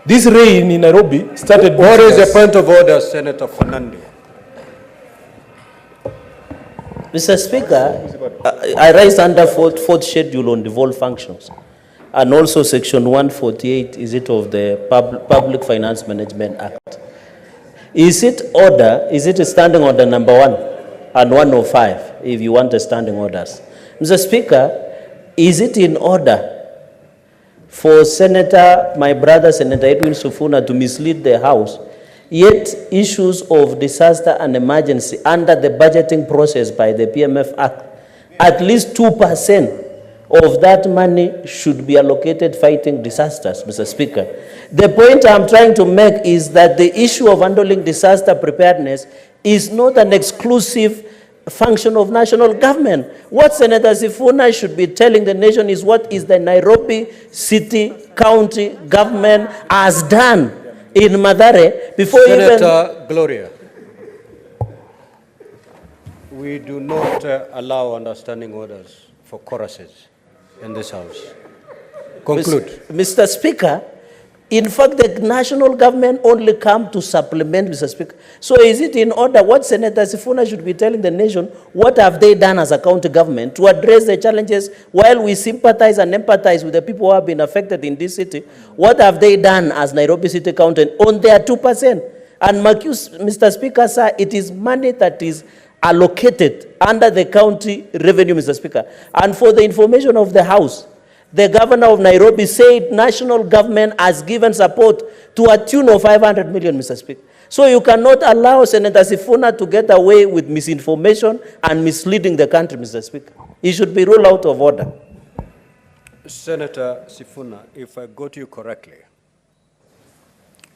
This rain in Nairobi started... What is the point of order, Senator Fernandi? Mr. Speaker, I rise under fourth schedule on devolved functions, and also section 148 is it of the Public Finance Management Act. Is it a standing order number 1 and 105 if you want a standing orders? Mr. Speaker, is it in order for my brother Senator Edwin Sifuna to mislead the House, yet issues of disaster and emergency under the budgeting process by the PMF Act, at least 2% of that money should be allocated fighting disasters, Mr. Speaker? The point I'm trying to make is that the issue of handling disaster preparedness is not an exclusive function of national government. What Senator Sifuna should be telling the nation is what is the Nairobi City County government has done in Mathare before Senator Gloria, we do not allow understanding orders for choruses in this House. Conclude. Mr. Speaker, in fact, the national government only come to supplement, Mr. Speaker. So is it in order what Senator Sifuna should be telling the nation, what have they done as a county government to address the challenges while we sympathize and empathize with the people who have been affected in this city? What have they done as Nairobi City County on their 2%? And Mr. Speaker, sir, it is money that is allocated under the county revenue, Mr. Speaker. And for the information of the House, the governor of Nairobi said national government has given support to a tune of 500 million, Mr. Speaker. So you cannot allow Senator Sifuna to get away with misinformation and misleading the country, Mr. Speaker. He should be ruled out of order. Senator Sifuna, if I got you correctly,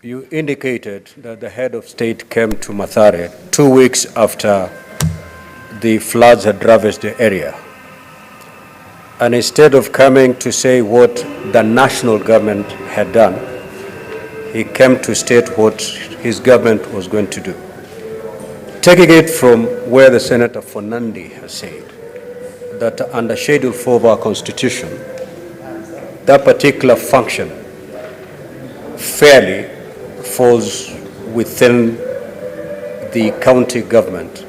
you indicated that the head of state came to Mathare 2 weeks after the floods had ravaged the area. And instead of coming to say what the national government had done, he came to state what his government was going to do. Taking it from where the Senator Fernandi has said, that under Schedule 4 of our Constitution, that particular function fairly falls within the county government.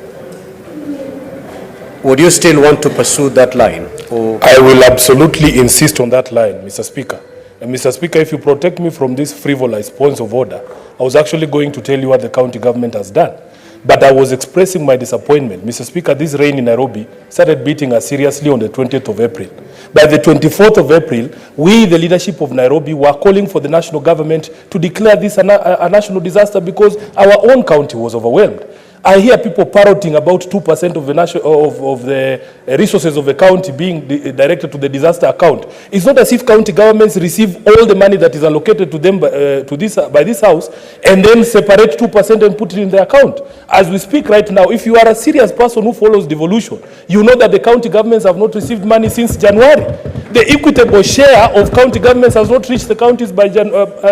Would you still want to pursue that line? Or? I will absolutely insist on that line, Mr. Speaker. And Mr. Speaker, if you protect me from this frivolous points of order, I was actually going to tell you what the county government has done. But I was expressing my disappointment. Mr. Speaker, this rain in Nairobi started beating us seriously on the 20th of April. By the 24th of April, we, the leadership of Nairobi, were calling for the national government to declare this a national disaster because our own county was overwhelmed. I hear people parroting about 2% of the resources of the county being directed to the disaster account. It's not as if county governments receive all the money that is allocated to them by this House and then separate 2% and put it in the account. As we speak right now, if you are a serious person who follows devolution, you know that the county governments have not received money since January. The equitable share of county governments has not reached the counties by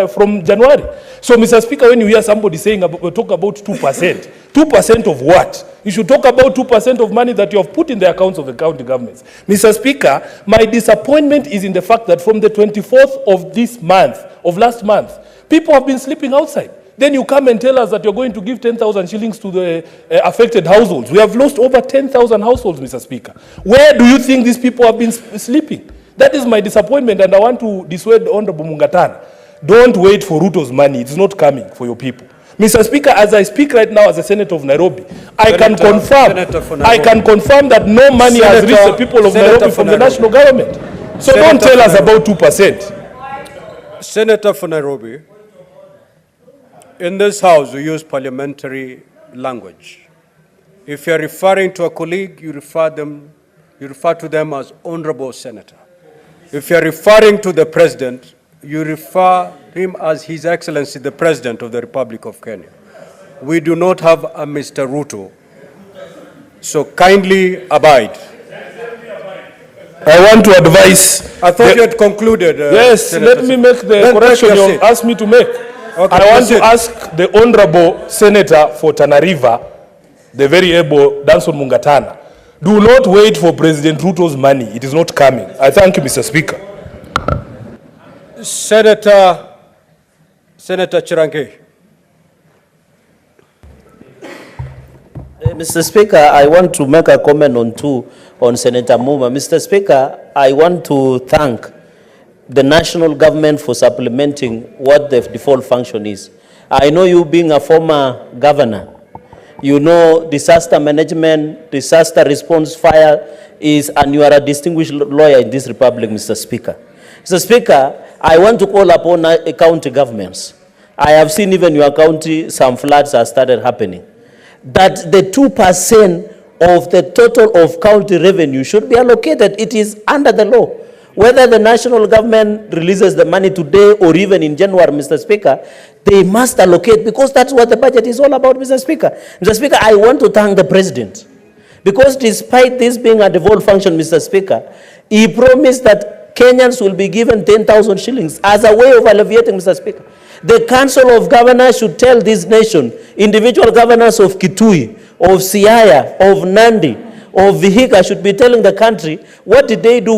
from January. So, Mr. Speaker, when you hear somebody saying talk about 2%, 2% of what? You should talk about 2% of money that you have put in the accounts of the county governments. Mr. Speaker, my disappointment is in the fact that from the 24th of this month, of last month, people have been sleeping outside. Then you come and tell us that you're going to give 10,000 shillings to the affected households. We have lost over 10,000 households, Mr. Speaker. Where do you think these people have been sleeping? That is my disappointment, and I want to dissuade Honorable Mungatana. Don't wait for Ruto's money. It's not coming for your people. Mr. Speaker, as I speak right now as a senator of Nairobi, I can confirm that no money has reached the people of Nairobi from the national government. So don't tell us about 2%. Senator for Nairobi, in this House, we use parliamentary language. If you're referring to a colleague, you refer to them as honorable senator. If you're referring to the president, you refer him as His Excellency, the President of the Republic of Kenya. We do not have a Mr. Ruto. So kindly abide. I want to advise... I thought you had concluded. Yes, Senator. Let me make the correction you asked me to make. Okay, I want to ask the Honorable Senator for Tana River, the very able Danson Mungatana, do not wait for President Ruto's money. It is not coming. I thank you, Mr. Speaker. Senator Senator Chirange. Mr. Speaker, I want to make a comment on Senator Muma. Mr. Speaker, I want to thank the national government for supplementing what the default function is. I know you being a former governor, you know disaster management, disaster response, fire is, and you are a distinguished lawyer in this republic, Mr. Speaker. Mr. Speaker, I want to call upon county governments. I have seen even your county, some floods have started happening. That the 2% of the total of county revenue should be allocated. It is under the law. Whether the national government releases the money today or even in January, Mr. Speaker, they must allocate, because that's what the budget is all about, Mr. Speaker. Mr. Speaker, I want to thank the President, because despite this being a devolved function, Mr. Speaker, he promised that Kenyans will be given 10,000 shillings as a way of alleviating, Mr. Speaker. The Council of Governors should tell this nation, individual governors of Kitui, of Siaya, of Nandi, of Vihiga should be telling the country, what did they do